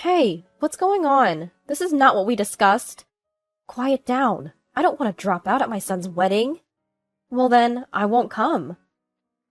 Hey, what's going on? This is not what we discussed. Quiet down. I don't want to drop out at my son's wedding. Well then, I won't come.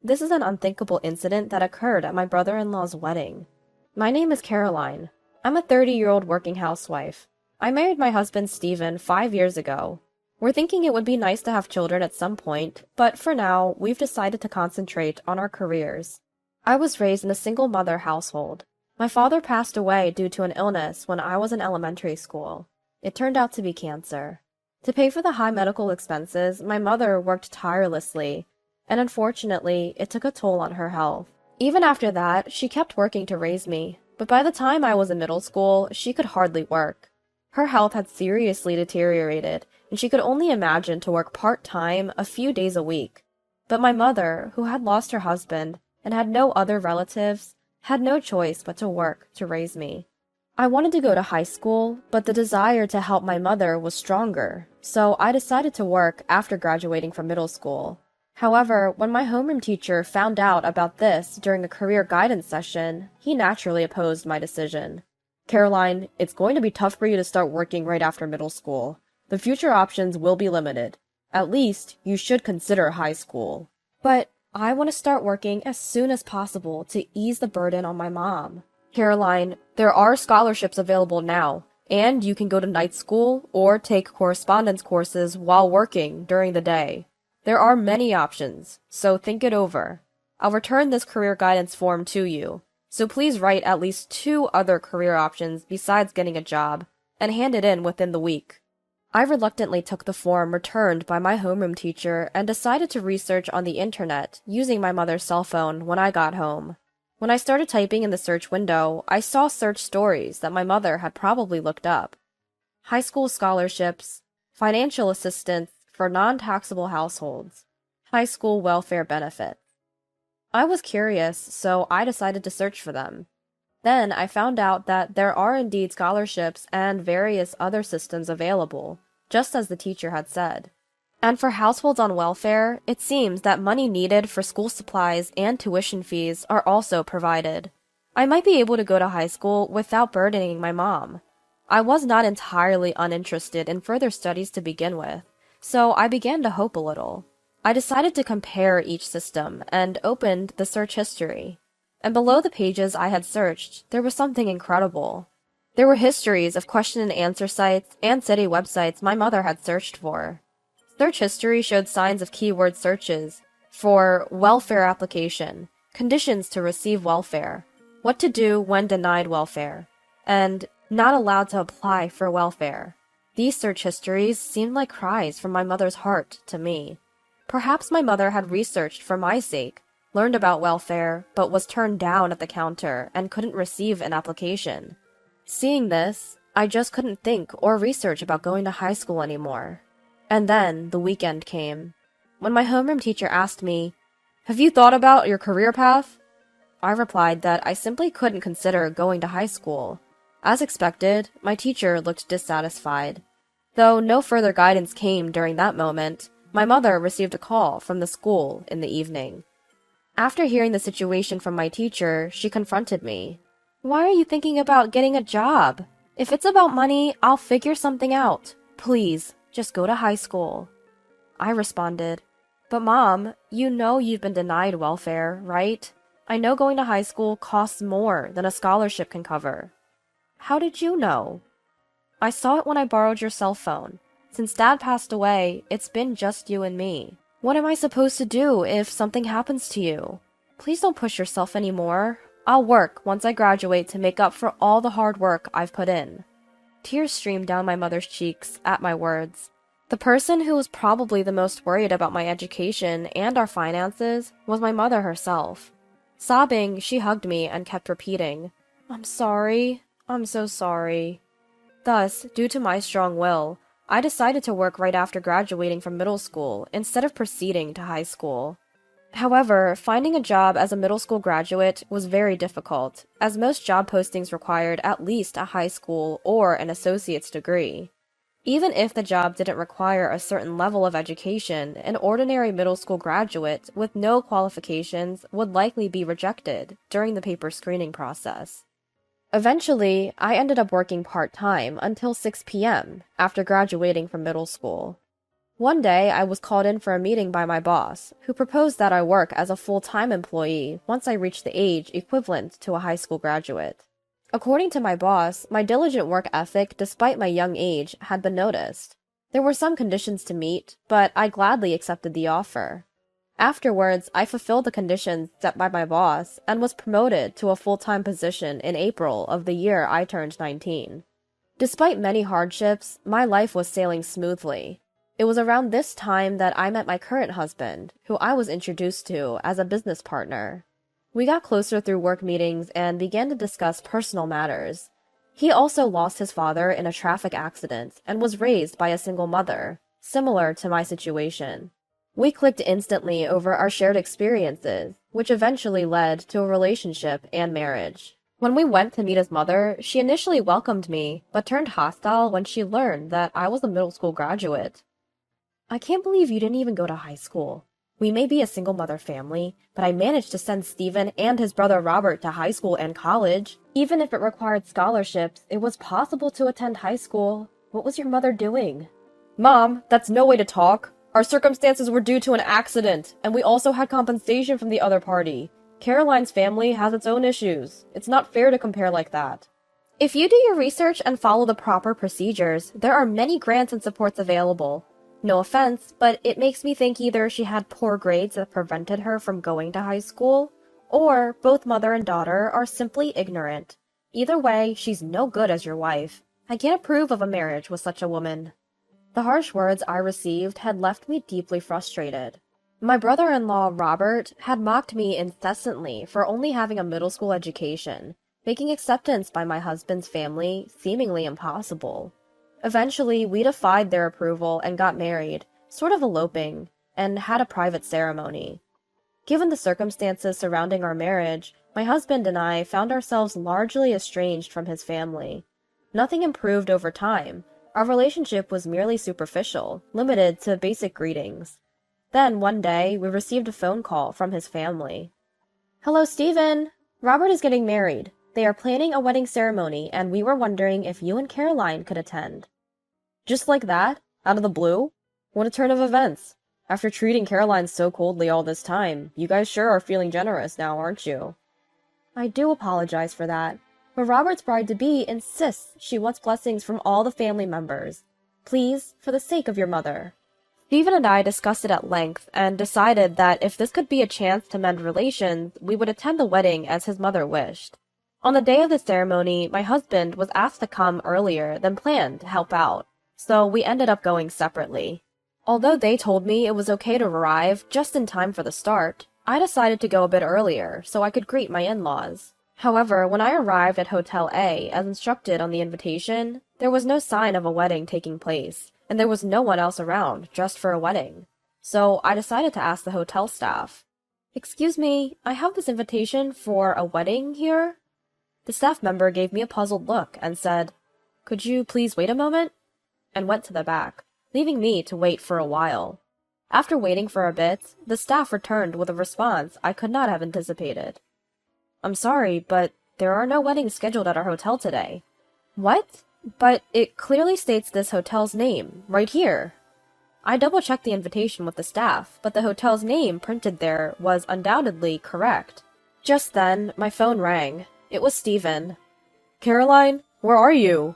This is an unthinkable incident that occurred at my brother-in-law's wedding. My name is Caroline. I'm a 30-year-old working housewife. I married my husband Stephen 5 years ago. We're thinking it would be nice to have children at some point, but for now, we've decided to concentrate on our careers. I was raised in a single-mother household. My father passed away due to an illness when I was in elementary school. It turned out to be cancer. To pay for the high medical expenses, my mother worked tirelessly, and unfortunately, it took a toll on her health. Even after that, she kept working to raise me, but by the time I was in middle school, she could hardly work. Her health had seriously deteriorated, and she could only imagine to work part-time a few days a week. But my mother, who had lost her husband and had no other relatives, had no choice but to work to raise me. I wanted to go to high school, but the desire to help my mother was stronger, so I decided to work after graduating from middle school. However, when my homeroom teacher found out about this during a career guidance session, he naturally opposed my decision. Caroline, it's going to be tough for you to start working right after middle school. The future options will be limited. At least, you should consider high school. But I want to start working as soon as possible to ease the burden on my mom. Caroline, there are scholarships available now, and you can go to night school or take correspondence courses while working during the day. There are many options, so think it over. I'll return this career guidance form to you, so please write at least 2 other career options besides getting a job, and hand it in within the week. I reluctantly took the form returned by my homeroom teacher and decided to research on the internet using my mother's cell phone when I got home. When I started typing in the search window, I saw search stories that my mother had probably looked up. High school scholarships, financial assistance for non-taxable households, high school welfare benefits. I was curious, so I decided to search for them. Then I found out that there are indeed scholarships and various other systems available, just as the teacher had said. And for households on welfare, it seems that money needed for school supplies and tuition fees are also provided. I might be able to go to high school without burdening my mom. I was not entirely uninterested in further studies to begin with, so I began to hope a little. I decided to compare each system and opened the search history. And below the pages I had searched, there was something incredible. There were histories of question and answer sites and city websites my mother had searched for. Search history showed signs of keyword searches for welfare application, conditions to receive welfare, what to do when denied welfare, and not allowed to apply for welfare. These search histories seemed like cries from my mother's heart to me. Perhaps my mother had researched for my sake, learned about welfare, but was turned down at the counter and couldn't receive an application. Seeing this, I just couldn't think or research about going to high school anymore. And then the weekend came. When my homeroom teacher asked me, "Have you thought about your career path?" I replied that I simply couldn't consider going to high school. As expected, my teacher looked dissatisfied. Though no further guidance came during that moment, my mother received a call from the school in the evening. After hearing the situation from my teacher, she confronted me. "Why are you thinking about getting a job? If it's about money, I'll figure something out. Please, just go to high school." I responded, "But Mom, you know you've been denied welfare, right? I know going to high school costs more than a scholarship can cover." "How did you know?" "I saw it when I borrowed your cell phone. Since Dad passed away, it's been just you and me. What am I supposed to do if something happens to you? Please don't push yourself anymore. I'll work once I graduate to make up for all the hard work I've put in." Tears streamed down my mother's cheeks at my words. The person who was probably the most worried about my education and our finances was my mother herself. Sobbing, she hugged me and kept repeating, "I'm sorry. I'm so sorry." Thus, due to my strong will, I decided to work right after graduating from middle school instead of proceeding to high school. However, finding a job as a middle school graduate was very difficult, as most job postings required at least a high school or an associate's degree. Even if the job didn't require a certain level of education, an ordinary middle school graduate with no qualifications would likely be rejected during the paper screening process. Eventually, I ended up working part-time until 6 p.m. after graduating from middle school. One day, I was called in for a meeting by my boss, who proposed that I work as a full-time employee once I reached the age equivalent to a high school graduate. According to my boss, my diligent work ethic despite my young age had been noticed. There were some conditions to meet, but I gladly accepted the offer. Afterwards, I fulfilled the conditions set by my boss and was promoted to a full-time position in April of the year I turned 19. Despite many hardships, my life was sailing smoothly. It was around this time that I met my current husband, who I was introduced to as a business partner. We got closer through work meetings and began to discuss personal matters. He also lost his father in a traffic accident and was raised by a single mother, similar to my situation. We clicked instantly over our shared experiences, which eventually led to a relationship and marriage. When we went to meet his mother, she initially welcomed me, but turned hostile when she learned that I was a middle school graduate. "I can't believe you didn't even go to high school. We may be a single mother family, but I managed to send Stephen and his brother Robert to high school and college. Even if it required scholarships, it was possible to attend high school. What was your mother doing?" "Mom, that's no way to talk. Our circumstances were due to an accident, and we also had compensation from the other party. Caroline's family has its own issues. It's not fair to compare like that." If you do your research and follow the proper procedures, there are many grants and supports available. No offense, but it makes me think either she had poor grades that prevented her from going to high school, or both mother and daughter are simply ignorant. Either way, she's no good as your wife. I can't approve of a marriage with such a woman. The harsh words I received had left me deeply frustrated. My brother-in-law, Robert, had mocked me incessantly for only having a middle school education, making acceptance by my husband's family seemingly impossible. Eventually, we defied their approval and got married, sort of eloping, and had a private ceremony. Given the circumstances surrounding our marriage, my husband and I found ourselves largely estranged from his family. Nothing improved over time. Our relationship was merely superficial, limited to basic greetings. Then, one day, we received a phone call from his family. "Hello, Stephen. Robert is getting married. They are planning a wedding ceremony, and we were wondering if you and Caroline could attend." Just like that? Out of the blue? What a turn of events. After treating Caroline so coldly all this time, you guys sure are feeling generous now, aren't you? I do apologize for that, but Robert's bride-to-be insists she wants blessings from all the family members. Please, for the sake of your mother. Stephen and I discussed it at length and decided that if this could be a chance to mend relations, we would attend the wedding as his mother wished. On the day of the ceremony, my husband was asked to come earlier than planned to help out, so we ended up going separately. Although they told me it was okay to arrive just in time for the start, I decided to go a bit earlier so I could greet my in-laws. However, when I arrived at Hotel A as instructed on the invitation, there was no sign of a wedding taking place, and there was no one else around just for a wedding. So I decided to ask the hotel staff, "Excuse me, I have this invitation for a wedding here?" The staff member gave me a puzzled look and said, "Could you please wait a moment?" and went to the back, leaving me to wait for a while. After waiting for a bit, the staff returned with a response I could not have anticipated. "I'm sorry, but there are no weddings scheduled at our hotel today." "What? But it clearly states this hotel's name, right here." I double-checked the invitation with the staff, but the hotel's name printed there was undoubtedly correct. Just then, my phone rang. It was Stephen. "Caroline, where are you?"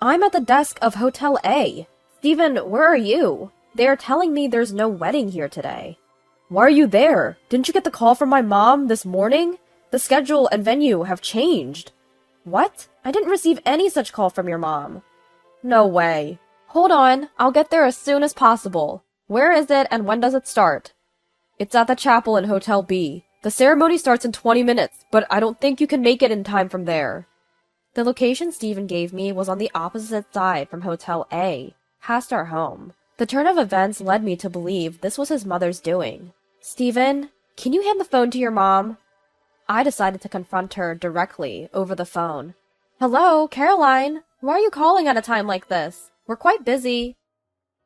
"I'm at the desk of Hotel A. Stephen, where are you? They are telling me there's no wedding here today." "Why are you there? Didn't you get the call from my mom this morning? The schedule and venue have changed." "What? I didn't receive any such call from your mom." "No way." "Hold on, I'll get there as soon as possible. Where is it and when does it start?" "It's at the chapel in Hotel B. The ceremony starts in 20 minutes, but I don't think you can make it in time from there." The location Stephen gave me was on the opposite side from Hotel A, past our home. The turn of events led me to believe this was his mother's doing. "Stephen, can you hand the phone to your mom?" I decided to confront her directly over the phone. "Hello, Caroline. Why are you calling at a time like this? We're quite busy."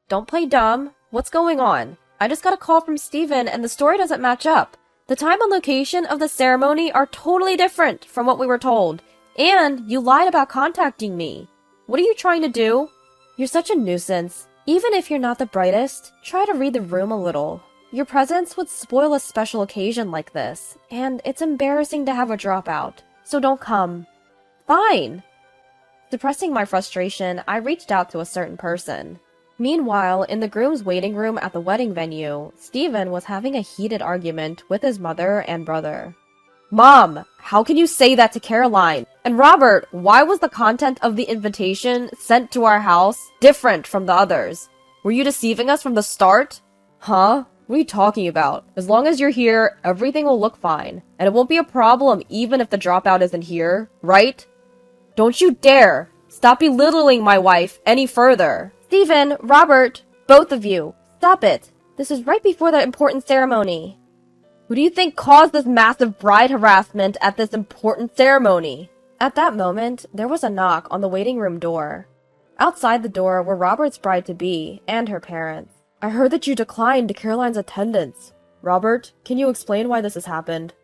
"Don't play dumb. What's going on? I just got a call from Stephen and the story doesn't match up. The time and location of the ceremony are totally different from what we were told. And you lied about contacting me. What are you trying to do? You're such a nuisance. Even if you're not the brightest, try to read the room a little. Your presence would spoil a special occasion like this, and it's embarrassing to have a dropout, so don't come. Fine. Suppressing my frustration, I reached out to a certain person. Meanwhile, in the groom's waiting room at the wedding venue, Stephen was having a heated argument with his mother and brother. Mom, how can you say that to Caroline? And Robert, why was the content of the invitation sent to our house different from the others? Were you deceiving us from the start? Huh? What are you talking about? As long as you're here, everything will look fine. And it won't be a problem even if the dropout isn't here, right? Don't you dare! Stop belittling my wife any further! Stephen, Robert, both of you, stop it. This is right before that important ceremony. Who do you think caused this massive bride harassment at this important ceremony? At that moment, there was a knock on the waiting room door. Outside the door were Robert's bride-to-be and her parents. I heard that you declined Caroline's attendance. Robert, can you explain why this has happened?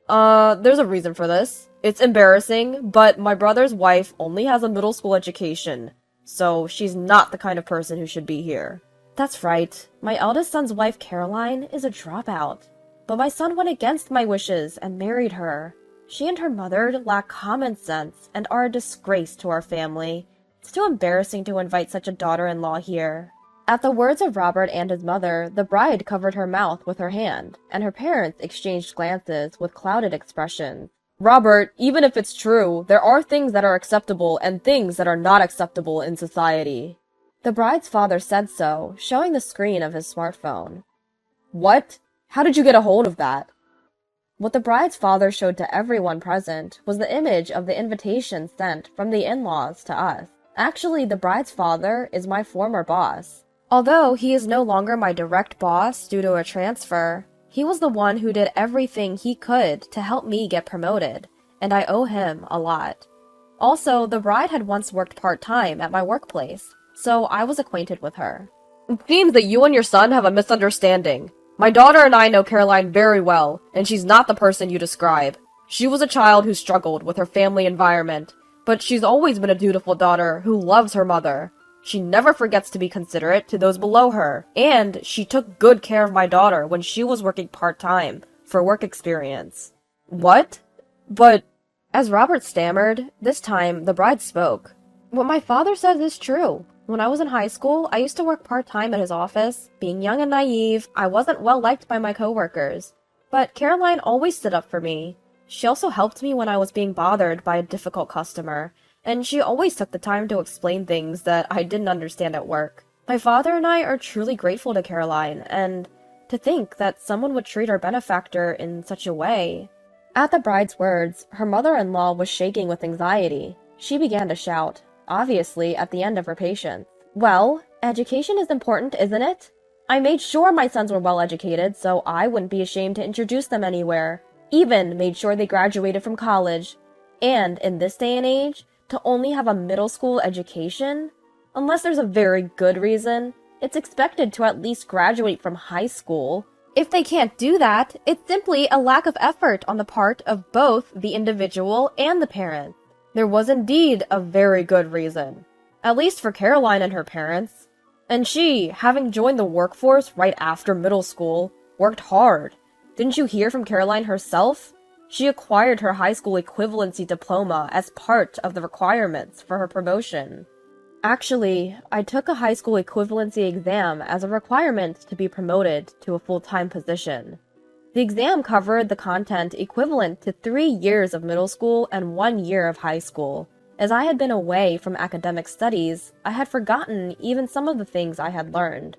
There's a reason for this. It's embarrassing, but my brother's wife only has a middle school education, so she's not the kind of person who should be here. That's right. My eldest son's wife, Caroline, is a dropout. But my son went against my wishes and married her. She and her mother lack common sense and are a disgrace to our family. It's too embarrassing to invite such a daughter-in-law here. At the words of Robert and his mother, the bride covered her mouth with her hand, and her parents exchanged glances with clouded expressions. Robert, even if it's true, there are things that are acceptable and things that are not acceptable in society. The bride's father said so, showing the screen of his smartphone. What? How did you get a hold of that? What the bride's father showed to everyone present was the image of the invitation sent from the in-laws to us. Actually, the bride's father is my former boss. Although he is no longer my direct boss due to a transfer, he was the one who did everything he could to help me get promoted, and I owe him a lot. Also, the bride had once worked part-time at my workplace, so I was acquainted with her. It seems that you and your son have a misunderstanding. My daughter and I know Caroline very well, and she's not the person you describe. She was a child who struggled with her family environment, but she's always been a dutiful daughter who loves her mother. She never forgets to be considerate to those below her, and she took good care of my daughter when she was working part-time for work experience. What? But... As Robert stammered, this time the bride spoke. What my father says is true. When I was in high school, I used to work part-time at his office. Being young and naive, I wasn't well liked by my coworkers. But Caroline always stood up for me. She also helped me when I was being bothered by a difficult customer, and she always took the time to explain things that I didn't understand at work. My father and I are truly grateful to Caroline, and to think that someone would treat our benefactor in such a way. At the bride's words, her mother-in-law was shaking with anxiety. She began to shout, obviously at the end of her patience. Well, education is important, isn't it? I made sure my sons were well educated, so I wouldn't be ashamed to introduce them anywhere. Even made sure they graduated from college. And in this day and age, to only have a middle school education? Unless there's a very good reason, it's expected to at least graduate from high school. If they can't do that, it's simply a lack of effort on the part of both the individual and the parents. There was indeed a very good reason. At least for Caroline and her parents. And she, having joined the workforce right after middle school, worked hard. Didn't you hear from Caroline herself? She acquired her high school equivalency diploma as part of the requirements for her promotion. Actually, I took a high school equivalency exam as a requirement to be promoted to a full-time position. The exam covered the content equivalent to 3 years of middle school and 1 year of high school. As I had been away from academic studies, I had forgotten even some of the things I had learned.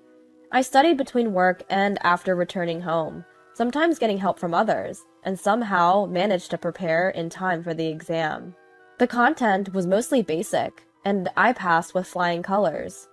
I studied between work and after returning home, sometimes getting help from others, and somehow managed to prepare in time for the exam. The content was mostly basic, and I passed with flying colors.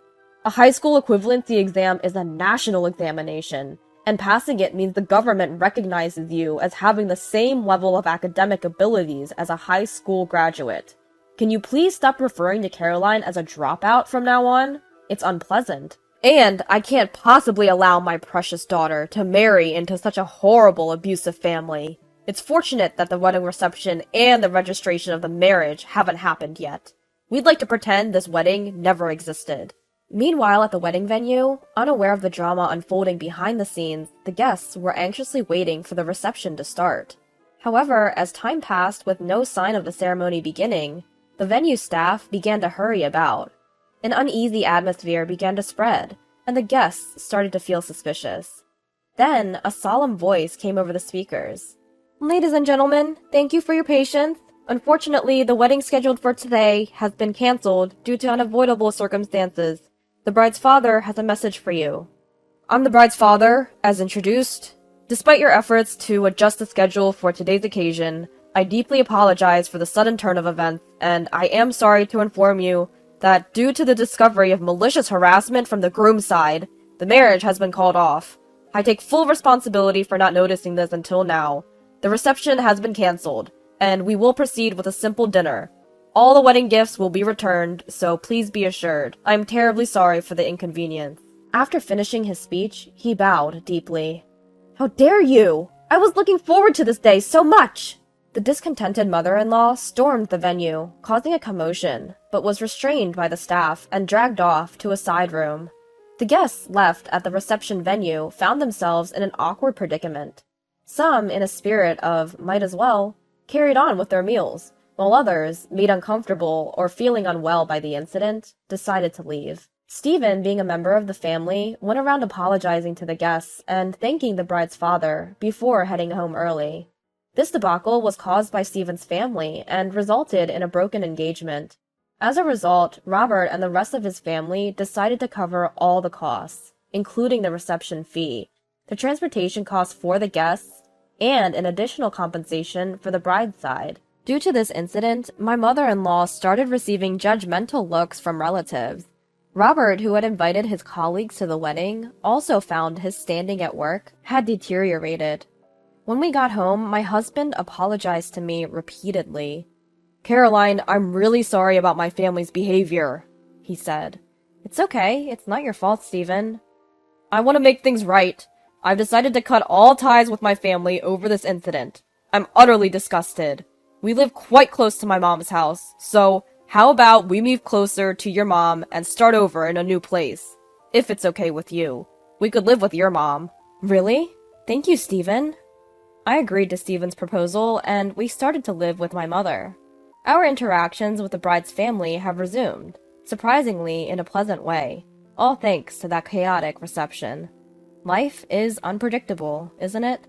A high school equivalency exam is a national examination, and passing it means the government recognizes you as having the same level of academic abilities as a high school graduate. Can you please stop referring to Caroline as a dropout from now on? It's unpleasant. And I can't possibly allow my precious daughter to marry into such a horrible, abusive family. It's fortunate that the wedding reception and the registration of the marriage haven't happened yet. We'd like to pretend this wedding never existed." Meanwhile, at the wedding venue, unaware of the drama unfolding behind the scenes, the guests were anxiously waiting for the reception to start. However, as time passed with no sign of the ceremony beginning, the venue staff began to hurry about. An uneasy atmosphere began to spread, and the guests started to feel suspicious. Then, a solemn voice came over the speakers. "Ladies and gentlemen, thank you for your patience. Unfortunately, the wedding scheduled for today has been cancelled due to unavoidable circumstances. The bride's father has a message for you." "I'm the bride's father, as introduced. Despite your efforts to adjust the schedule for today's occasion, I deeply apologize for the sudden turn of events, and I am sorry to inform you that due to the discovery of malicious harassment from the groom's side, the marriage has been called off. I take full responsibility for not noticing this until now. The reception has been cancelled, and we will proceed with a simple dinner. All the wedding gifts will be returned, so please be assured. I am terribly sorry for the inconvenience." After finishing his speech, he bowed deeply. "How dare you! I was looking forward to this day so much!" The discontented mother-in-law stormed the venue, causing a commotion, but was restrained by the staff and dragged off to a side room. The guests left at the reception venue found themselves in an awkward predicament. Some, in a spirit of might as well, carried on with their meals, while others, made uncomfortable or feeling unwell by the incident, decided to leave. Stephen, being a member of the family, went around apologizing to the guests and thanking the bride's father before heading home early. This debacle was caused by Stephen's family and resulted in a broken engagement. As a result, Robert and the rest of his family decided to cover all the costs, including the reception fee, the transportation costs for the guests, and an additional compensation for the bride's side. Due to this incident, my mother-in-law started receiving judgmental looks from relatives. Robert, who had invited his colleagues to the wedding, also found his standing at work had deteriorated. When we got home, my husband apologized to me repeatedly. "Caroline, I'm really sorry about my family's behavior," he said. "It's okay. It's not your fault, Stephen. I want to make things right. I've decided to cut all ties with my family over this incident. I'm utterly disgusted. We live quite close to my mom's house, so how about we move closer to your mom and start over in a new place? If it's okay with you. We could live with your mom." "Really? Thank you, Stephen." I agreed to Stephen's proposal, and we started to live with my mother. Our interactions with the bride's family have resumed, surprisingly in a pleasant way, all thanks to that chaotic reception. Life is unpredictable, isn't it?